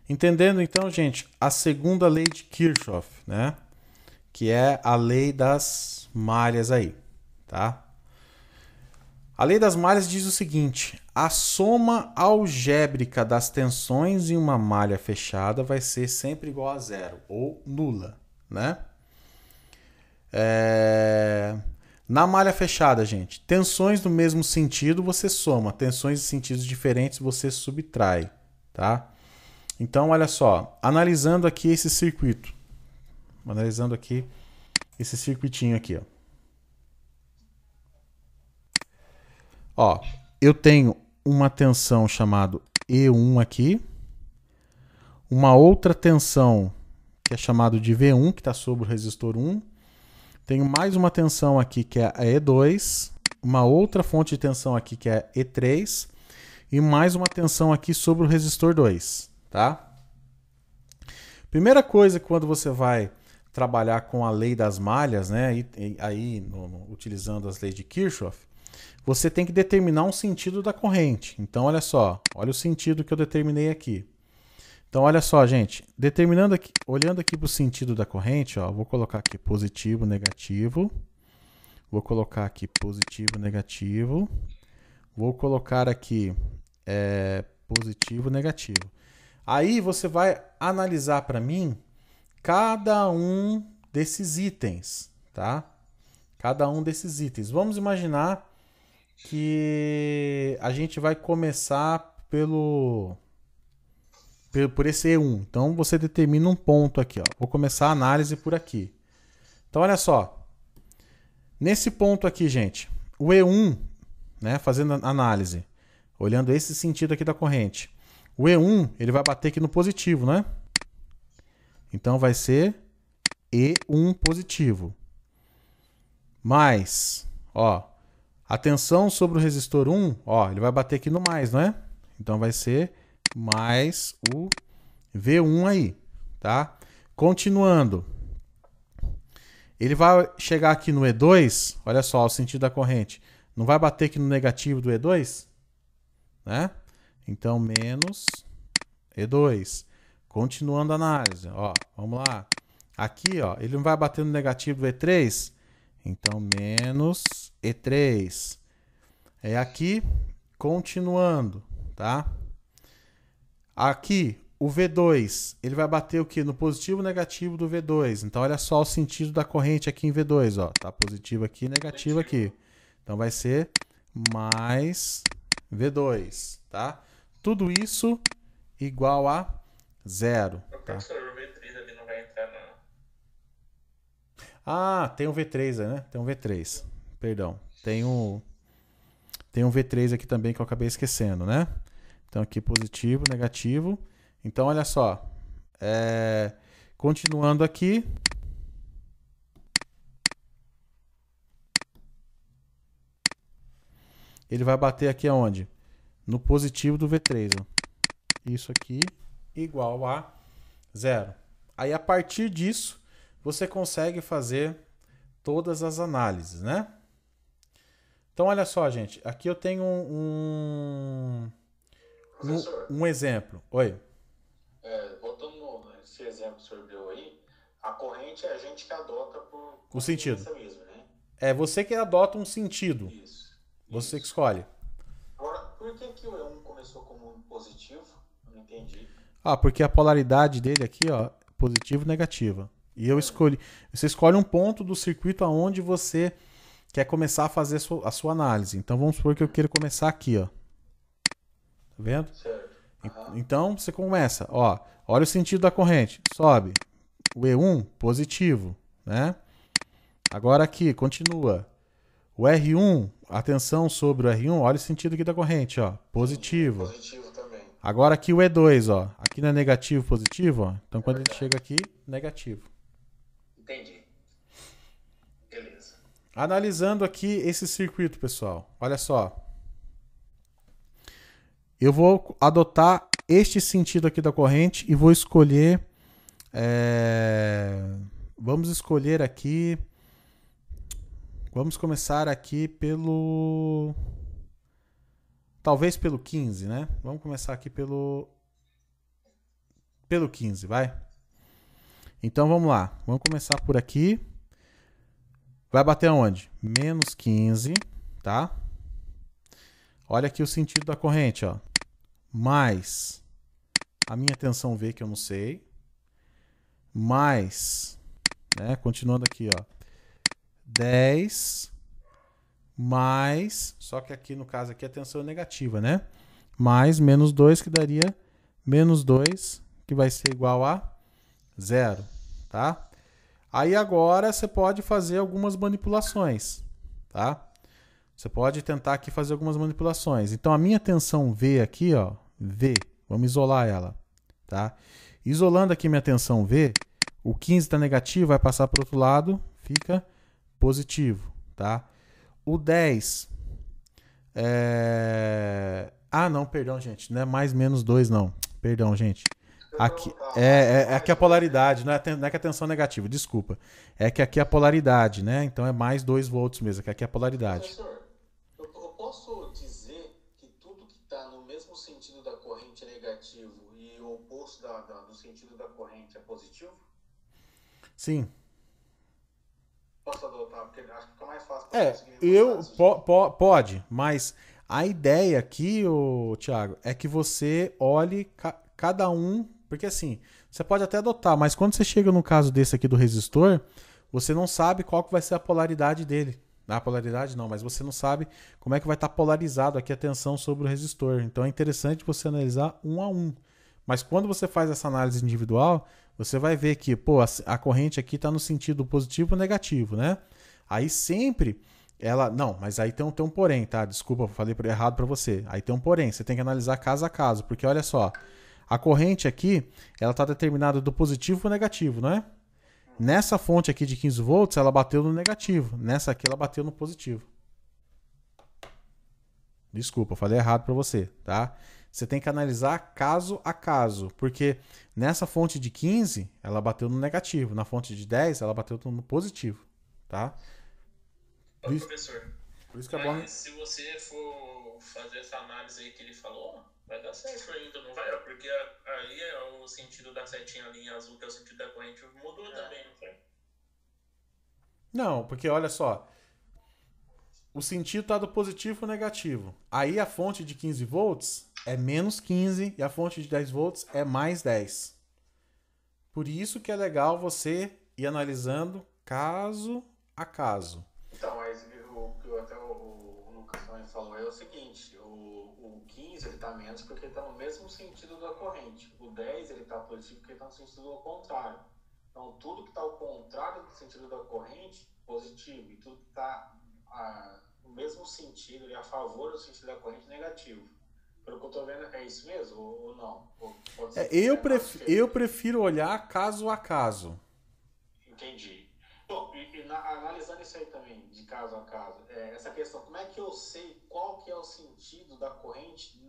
Entendendo então, gente, a segunda lei de Kirchhoff, né? Que é a lei das malhas aí, tá? A lei das malhas diz o seguinte: a soma algébrica das tensões em uma malha fechada vai ser sempre igual a zero ou nula, né? Na malha fechada, gente, tensões no mesmo sentido você soma, tensões em sentidos diferentes você subtrai, tá? Então, olha só, analisando aqui esse circuito, analisando aqui esse circuitinho aqui, ó. Ó, eu tenho uma tensão chamada E1 aqui, uma outra tensão que é chamada de V1, que está sobre o resistor 1. Tenho mais uma tensão aqui que é a E2, uma outra fonte de tensão aqui que é E3 e mais uma tensão aqui sobre o resistor 2, tá? Primeira coisa, quando você vai trabalhar com a lei das malhas, né, utilizando as leis de Kirchhoff, você tem que determinar um sentido da corrente. Então, olha só, olha o sentido que eu determinei aqui. Então, olha só, gente, determinando aqui, olhando aqui para o sentido da corrente, ó, vou colocar aqui positivo, negativo, vou colocar aqui positivo, negativo, vou colocar aqui positivo, negativo. Aí você vai analisar para mim cada um desses itens, tá? Cada um desses itens. Vamos imaginar que a gente vai começar por esse E1. Então você determina um ponto aqui, ó. Vou começar a análise por aqui. Então olha só. Nesse ponto aqui, gente, o E1, né, fazendo a análise, olhando esse sentido aqui da corrente. O E1, ele vai bater aqui no positivo, né? Então vai ser E1 positivo. Mais, ó, a tensão sobre o resistor 1, ó, ele vai bater aqui no mais, não é? Então vai ser mais o V1 aí, tá? Continuando. Ele vai chegar aqui no E2, olha só o sentido da corrente. Não vai bater aqui no negativo do E2? Né? Então, menos E2. Continuando a análise, ó, vamos lá. Aqui, ó, ele não vai bater no negativo do E3? Então, menos E3. É aqui, continuando, tá? Aqui, o V2, ele vai bater o quê? No positivo ou negativo do V2. Então, olha só o sentido da corrente aqui em V2, ó. Tá positivo aqui, negativo aqui. Então, vai ser mais V2, tá? Tudo isso igual a zero. Tá? Professor, o V3 ali não vai entrar na. Ah, tem um V3, né? Tem um V3. Perdão. Tem um V3 aqui também que eu acabei esquecendo, né? Então aqui positivo, negativo. Então olha só. Continuando aqui. Ele vai bater aqui aonde? No positivo do V3. Ó. Isso aqui igual a zero. Aí a partir disso, você consegue fazer todas as análises, né? Então olha só, gente. Aqui eu tenho Professor, um exemplo. Oi. voltando nesse exemplo que o senhor deu aí, a corrente é a gente que adota por O sentido. conveniência mesmo, né? É você que adota um sentido. Isso. Você que Isso. escolhe. Agora, por que o E1 começou como um positivo? Eu não entendi. Ah, porque a polaridade dele aqui, ó, positiva e negativa. E eu escolhi. Você escolhe um ponto do circuito aonde você quer começar a fazer a sua análise. Então vamos supor que eu queira começar aqui, ó. Tá vendo? Certo. Aham. Então você começa, ó. Olha o sentido da corrente. Sobe. O E1, positivo, né? Agora aqui, continua. O R1, atenção sobre o R1, olha o sentido aqui da corrente, ó. Entendi. Positivo. Positivo também. Agora aqui o E2, ó. Aqui não é negativo, positivo, ó. Então É quando ele verdade. chega aqui, negativo. Entendi. Beleza. Analisando aqui esse circuito, pessoal. Olha só. Eu vou adotar este sentido aqui da corrente e vou escolher. Vamos escolher aqui. Vamos começar aqui pelo. Talvez pelo 15, né? Vamos começar aqui pelo 15, vai. Então vamos lá. Vamos começar por aqui. Vai bater aonde? Menos 15, tá? Olha aqui o sentido da corrente, ó. Mais a minha tensão V, que eu não sei. Mais, né? Continuando aqui, ó. 10 mais, só que aqui no caso aqui a tensão é negativa, né? Mais menos 2, que daria menos 2, que vai ser igual a 0, tá? Aí agora você pode fazer algumas manipulações, tá? Você pode tentar aqui fazer algumas manipulações. Então a minha tensão V aqui, ó, V, vamos isolar ela, tá? Isolando aqui minha tensão V, o 15 está negativo, vai passar para o outro lado, fica positivo, tá? O 10 Ah, não, perdão, gente. Não é mais menos 2, não. Perdão, gente. Aqui aqui a polaridade, não é que a tensão é negativa, desculpa. É que aqui é a polaridade, né? Então é mais 2 volts mesmo, que aqui é a polaridade. Professor, eu posso dizer que tudo que está no mesmo sentido da corrente é negativo e o oposto do sentido da corrente é positivo? Sim. Posso adotar? Porque acho que fica mais fácil para conseguir pode, mas a ideia aqui, Thiago, é que você olhe cada um, porque assim, você pode até adotar, mas quando você chega no caso desse aqui do resistor, você não sabe qual que vai ser a polaridade dele. A polaridade não, mas você não sabe como é que vai estar polarizado aqui a tensão sobre o resistor. Então é interessante você analisar um a um. Mas quando você faz essa análise individual, você vai ver que, pô, a corrente aqui está no sentido positivo ou negativo, né? Aí sempre ela... Não, mas aí tem um porém, tá? Desculpa, eu falei errado para você. Aí tem um porém, você tem que analisar caso a caso, porque olha só, a corrente aqui, ela está determinada do positivo para o negativo, não é? Nessa fonte aqui de 15 volts, ela bateu no negativo. Nessa aqui, ela bateu no positivo. Desculpa, eu falei errado para você, tá? Você tem que analisar caso a caso, porque nessa fonte de 15, ela bateu no negativo. Na fonte de 10, ela bateu no positivo, tá? Ô, professor, por isso que é bom... Mas se você for fazer essa análise aí que ele falou, vai dar certo ainda, não vai? Porque aí é o sentido da setinha ali em azul, que é o sentido da corrente, mudou também, não foi? Não, porque olha só, o sentido está do positivo para o negativo. Aí a fonte de 15 volts é menos 15 e a fonte de 10 volts é mais 10. Por isso que é legal você ir analisando caso a caso. Então, mas o que até o Lucas também falou é o seguinte, o 15 ele está menos porque ele está no mesmo sentido da corrente. O 10 ele está positivo porque ele está no sentido ao contrário. Então, tudo que está ao contrário do sentido da corrente, positivo. E tudo que está no mesmo sentido, a favor do sentido da corrente, negativo. Pelo que eu estou vendo, é isso mesmo ou não? Eu prefiro olhar caso a caso. Entendi. Bom, analisando isso aí também, de caso a caso, essa questão, como é que eu sei qual que é o sentido da corrente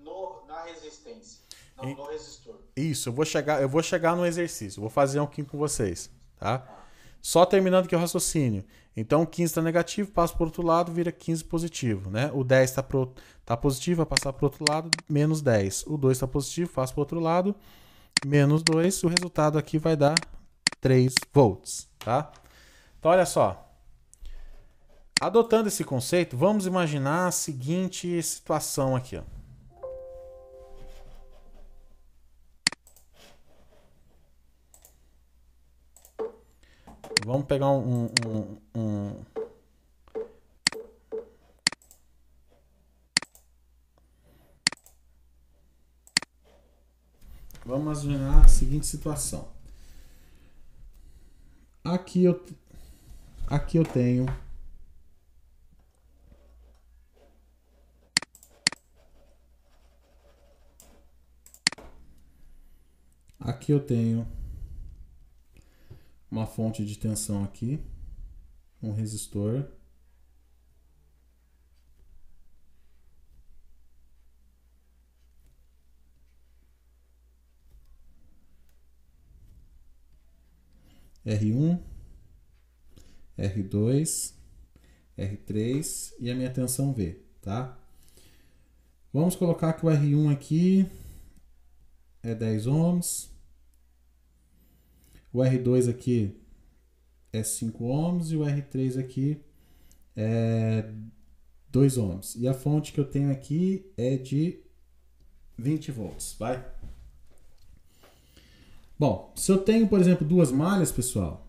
na resistência, no resistor? Isso, eu vou chegar no exercício, vou fazer um aqui com vocês, tá? Só terminando aqui o raciocínio. Então o 15 está negativo, passa para o outro lado, vira 15 positivo, né? O 10 está positivo, vai passar para o outro lado, menos 10. O 2 está positivo, passa para o outro lado, menos 2. O resultado aqui vai dar 3 volts, tá? Então olha só. Adotando esse conceito, vamos imaginar a seguinte situação aqui, ó. Vamos pegar Vamos imaginar a seguinte situação. Aqui eu tenho uma fonte de tensão aqui, um resistor. R1, R2, R3 e a minha tensão V, tá? Vamos colocar que o R1 aqui é 10 ohms, O R2 aqui é 5 ohms e o R3 aqui é 2 ohms. E a fonte que eu tenho aqui é de 20 volts, vai? Bom, se eu tenho, por exemplo, duas malhas, pessoal,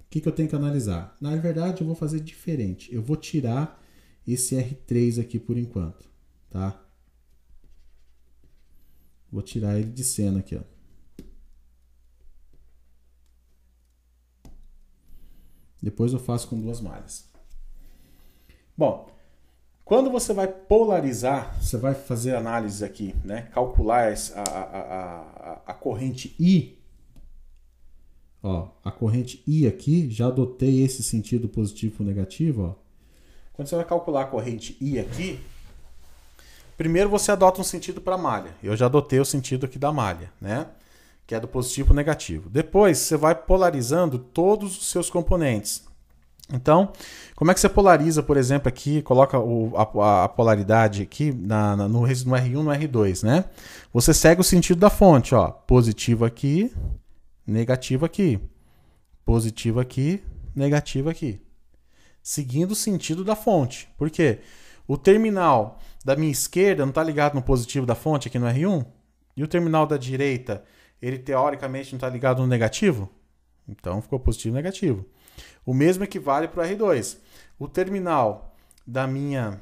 o que eu tenho que analisar? Na verdade, eu vou fazer diferente. Eu vou tirar esse R3 aqui por enquanto, tá? Vou tirar ele de cena aqui, ó. Depois eu faço com duas malhas. Bom, quando você vai polarizar, você vai fazer análise aqui, né? Calcular a corrente I. Ó, a corrente I aqui, já adotei esse sentido positivo ou negativo, ó. Quando você vai calcular a corrente I aqui, primeiro você adota um sentido para a malha. Eu já adotei o sentido aqui da malha, né? Que é do positivo ou negativo. Depois você vai polarizando todos os seus componentes. Então, como é que você polariza, por exemplo, aqui, coloca a polaridade aqui no R1 e no R2, né? Você segue o sentido da fonte, ó. Positivo aqui, negativo aqui. Positivo aqui, negativo aqui. Seguindo o sentido da fonte. Por quê? O terminal da minha esquerda não está ligado no positivo da fonte aqui no R1? E o terminal da direita, ele teoricamente não está ligado no negativo? Então ficou positivo e negativo. O mesmo equivale para o R2. O terminal da minha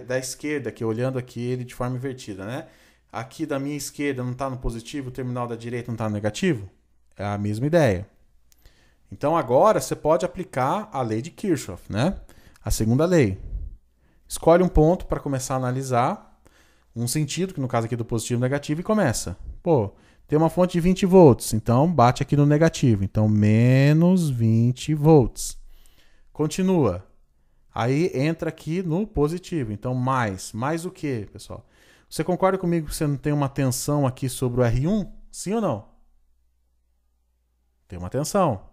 da esquerda, que olhando aqui ele de forma invertida, né? Aqui da minha esquerda não está no positivo, o terminal da direita não está no negativo? É a mesma ideia. Então agora você pode aplicar a lei de Kirchhoff, né? A segunda lei. Escolhe um ponto para começar a analisar um sentido, que no caso aqui é do positivo e negativo, e começa. Pô, tem uma fonte de 20 volts, então bate aqui no negativo. Então, menos 20 volts. Continua. Aí entra aqui no positivo. Então, mais. Mais o quê, pessoal? Você concorda comigo que você não tem uma tensão aqui sobre o R1? Sim ou não? Tem uma tensão.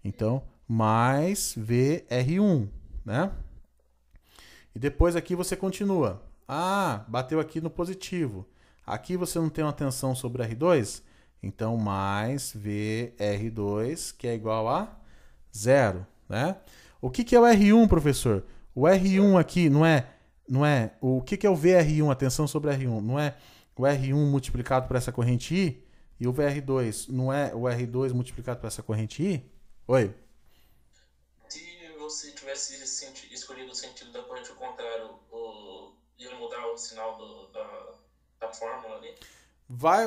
Então, mais VR1, né? E depois aqui você continua. Ah, bateu aqui no positivo. Aqui você não tem uma tensão sobre R2? Então, mais VR2, que é igual a 0, né? O que é o R1, professor? O R1 aqui não é o que é o VR1, a tensão sobre R1? Não é o R1 multiplicado por essa corrente I? E o VR2 não é o R2 multiplicado por essa corrente I? Oi? Se você tivesse escolhido o sentido da corrente ao contrário, ia mudar o sinal da fórmula ali?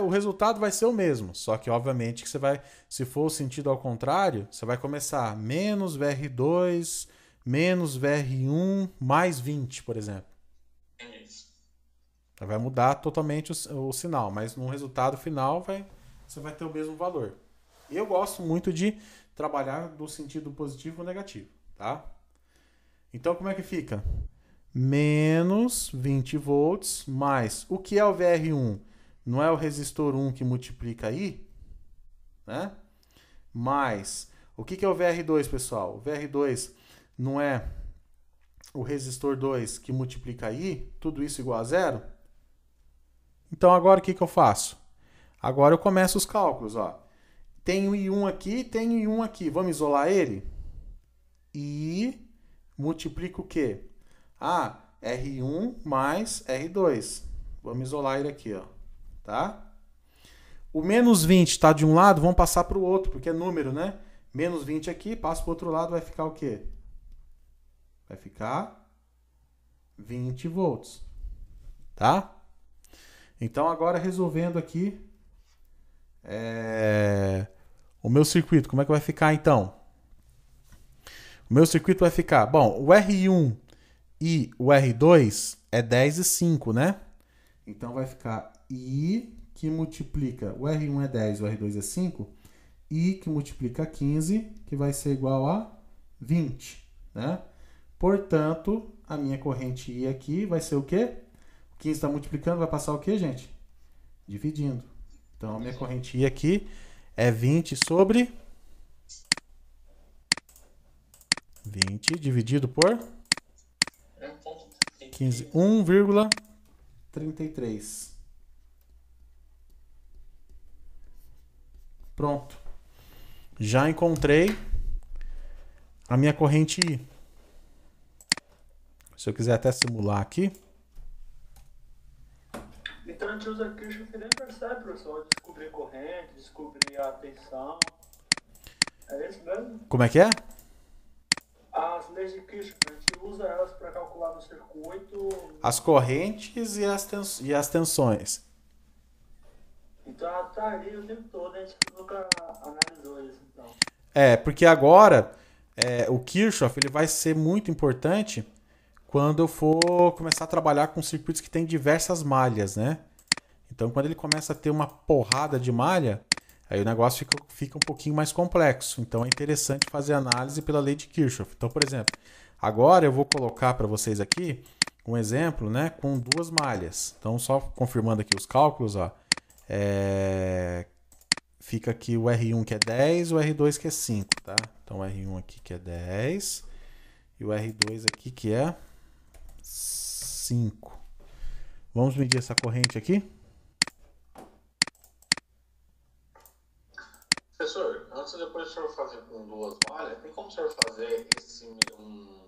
O resultado vai ser o mesmo, só que obviamente que você vai, se for o sentido ao contrário, você vai começar menos VR2, menos VR1, mais 20, por exemplo. Entendi. Vai mudar totalmente o sinal, mas no resultado final você vai ter o mesmo valor. Eu gosto muito de trabalhar do sentido positivo ou negativo, tá? Então como é que fica? Menos 20 volts mais... O que é o VR1? Não é o resistor 1 que multiplica aí? Né? Mais... O que é o VR2, pessoal? O VR2 não é o resistor 2 que multiplica aí? Tudo isso igual a zero? Então agora o que eu faço? Agora eu começo os cálculos, ó. Tenho I1 aqui, tenho I1 aqui. Vamos isolar ele? E multiplica o quê? Ah, R1 mais R2. Vamos isolar ele aqui, ó. Tá? O menos 20 está de um lado, vamos passar para o outro, porque é número, né? Menos 20 aqui, passa para o outro lado, vai ficar o quê? Vai ficar 20 volts. Tá? Então agora resolvendo aqui o meu circuito, como é que vai ficar então? O meu circuito vai ficar, bom, o R1 e o R2 é 10 e 5, né? Então vai ficar I que multiplica, o R1 é 10, o R2 é 5, I que multiplica 15, que vai ser igual a 20, né? Portanto, a minha corrente I aqui vai ser o quê? O 15 está multiplicando, vai passar o quê, gente? Dividindo. Então, a minha corrente I aqui é 20 sobre 20 dividido por 15, 1,33. Pronto. Já encontrei a minha corrente I. Se eu quiser até simular aqui. Então a gente usa Kirchhoff e nem percebe, professor, descobrir corrente, descobrir a tensão. É isso mesmo? Como é que é? As leis de Kirchhoff, a gente usa elas para calcular no circuito. As correntes e as tensões. Então ela tá ali o tempo todo, a gente nunca analisou isso, então. Porque agora o Kirchhoff ele vai ser muito importante quando eu for começar a trabalhar com circuitos que tem diversas malhas, né? Então, quando ele começa a ter uma porrada de malha, aí o negócio fica um pouquinho mais complexo. Então, é interessante fazer análise pela lei de Kirchhoff. Então, por exemplo, agora eu vou colocar para vocês aqui um exemplo, né, com duas malhas. Então, só confirmando aqui os cálculos, ó, fica aqui o R1 que é 10 e o R2 que é 5, tá? Então, o R1 aqui que é 10 e o R2 aqui que é 5. Vamos medir essa corrente aqui? Professor, antes depois do senhor fazer com duas malhas, tem como o senhor fazer um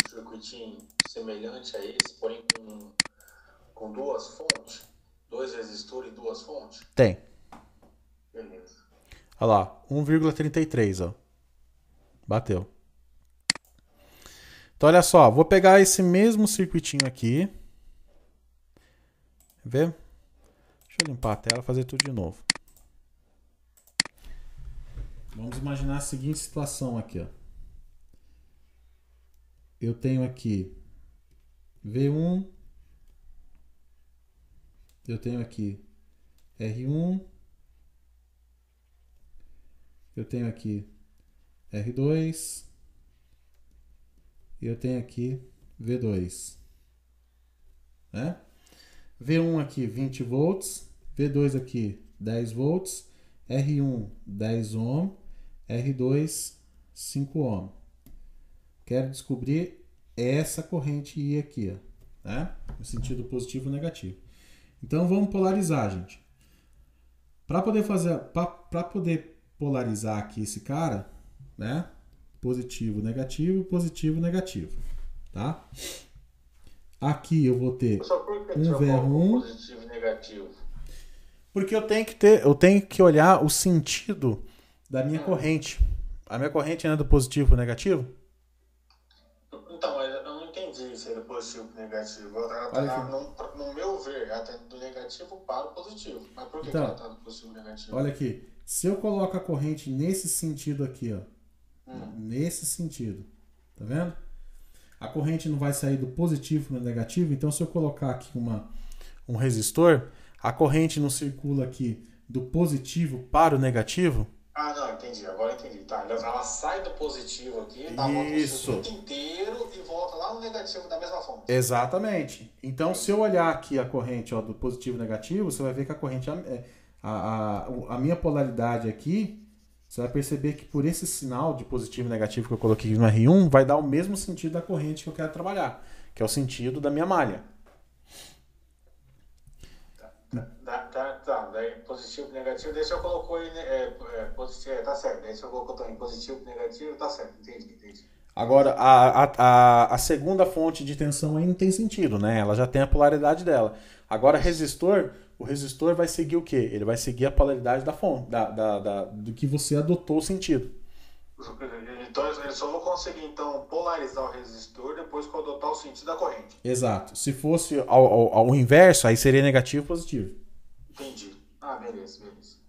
circuitinho semelhante a esse, porém com duas fontes? 2 resistores e 2 fontes? Tem. Beleza. Olha lá, 1,33, ó. Bateu. Então, olha só, vou pegar esse mesmo circuitinho aqui. Quer ver? Deixa eu limpar a tela e fazer tudo de novo. Vamos imaginar a seguinte situação aqui, ó. Eu tenho aqui V1. Eu tenho aqui R1. Eu tenho aqui R2. E eu tenho aqui V2. Né? V1 aqui 20 volts. V2 aqui 10 volts. R1 10 ohm. R2 5 ohm. Quero descobrir essa corrente I aqui, ó, né? No sentido positivo e negativo. Então vamos polarizar, gente. Para poder polarizar aqui esse cara, né? Positivo, negativo, tá? Aqui eu vou ter um VR1. Positivo e negativo. Porque eu tenho que olhar o sentido da minha corrente. A minha corrente é do positivo ou negativo? Então, mas eu não entendi se é do positivo ou negativo. Ela tá no meu ver, ela tá do negativo para o positivo. Mas por que ela tá do positivo ou negativo? Olha aqui. Se eu coloco a corrente nesse sentido aqui, ó. Nesse sentido. Tá vendo? A corrente não vai sair do positivo para o negativo. Então, se eu colocar aqui um resistor, a corrente não circula aqui do positivo para o negativo. Ah, não, entendi. Agora entendi. Tá, ela sai do positivo aqui, dá isso, volta no circuito inteiro e volta lá no negativo da mesma fonte. Exatamente. Então, se eu olhar aqui a corrente, ó, do positivo e negativo, você vai ver que a corrente, a minha polaridade aqui, você vai perceber que por esse sinal de positivo e negativo que eu coloquei no R1, vai dar o mesmo sentido da corrente que eu quero trabalhar, que é o sentido da minha malha. Daí positivo e negativo, daí se eu colocou aí, positivo, tá certo. Daí se eu colocou também positivo e negativo, tá certo, entendi. Agora, a segunda fonte de tensão aí não tem sentido, né? Ela já tem a polaridade dela. Agora, o resistor vai seguir o quê? Ele vai seguir a polaridade da fonte, do que você adotou o sentido. Então, eu só vou conseguir, então, polarizar o resistor depois que eu adotar o sentido da corrente. Exato. Se fosse ao inverso, aí seria negativo e positivo. Entendi. Ah, beleza.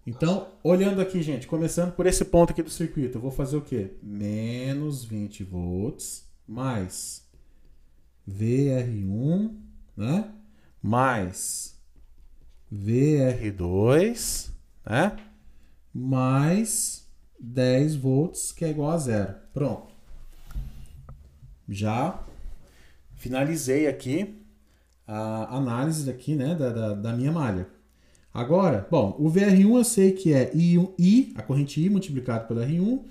Então, olhando aqui, gente, começando por esse ponto aqui do circuito, eu vou fazer o quê? Menos 20 volts, mais VR1, né? Mais VR2, né? Mais 10 volts, que é igual a zero. Pronto. Já finalizei aqui a análise aqui, né, da minha malha. Agora, bom, o VR1 eu sei que é I, a corrente I multiplicado pelo R1.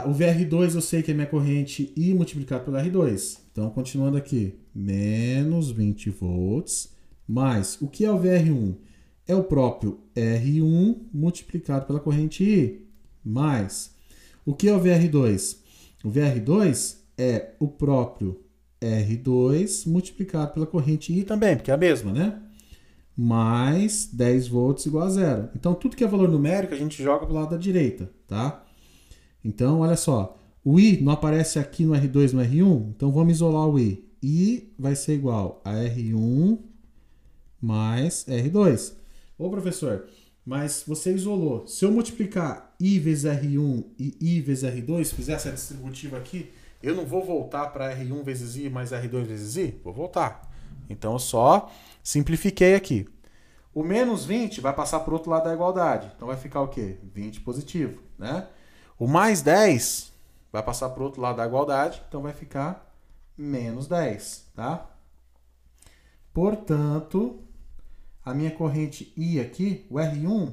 O VR2 eu sei que é minha corrente I multiplicado pelo R2. Então, continuando aqui, menos 20 volts, mais, o que é o VR1? é o próprio R1 multiplicado pela corrente I, mais. O que é o VR2? O VR2 é o próprio R2 multiplicado pela corrente I também, porque é a mesma, né? Mais 10 volts igual a zero. Então, tudo que é valor numérico, a gente joga para o lado da direita, tá? Então, olha só. O I não aparece aqui no R2 e no R1, então vamos isolar o I. I vai ser igual a R1 mais R2. Ô, professor, mas você isolou. Se eu multiplicar I vezes R1 e I vezes R2, fizer essa distributiva aqui, eu não vou voltar para R1 vezes I mais R2 vezes I? Vou voltar. Então, eu só simplifiquei aqui. O menos 20 vai passar para o outro lado da igualdade. Então, vai ficar o quê? 20 positivo, né? O mais 10 vai passar para o outro lado da igualdade. Então, vai ficar menos 10, tá? Portanto, a minha corrente I aqui, o R1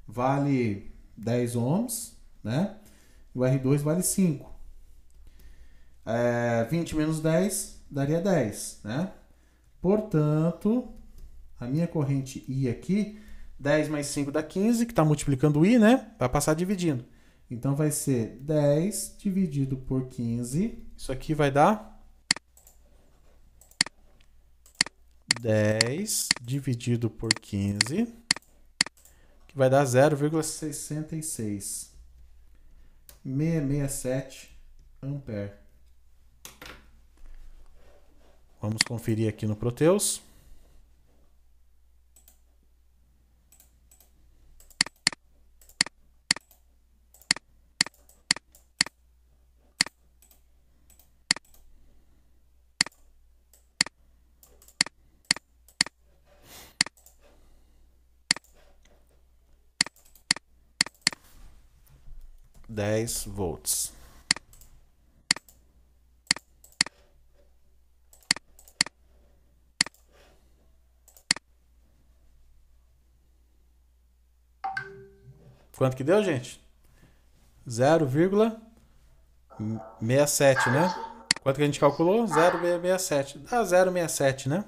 vale 10 ohms, né? O R2 vale 5. 20 menos 10 daria 10, né? Portanto, a minha corrente I aqui, 10 mais 5 dá 15, que está multiplicando o I, né? Vai passar dividindo. Então, vai ser 10 dividido por 15. Isso aqui vai dar 10 dividido por 15, que vai dar 0,66. 667 ampere. Vamos conferir aqui no Proteus. volts. Quanto que deu, gente? 0,67, né? Quanto que a gente calculou? 0,67. Dá 0,67, né?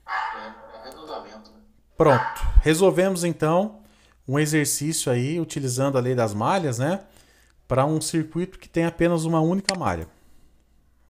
É arredondamento, né? Pronto. Resolvemos, então, um exercício aí, utilizando a lei das malhas, né? Para um circuito que tem apenas uma única malha.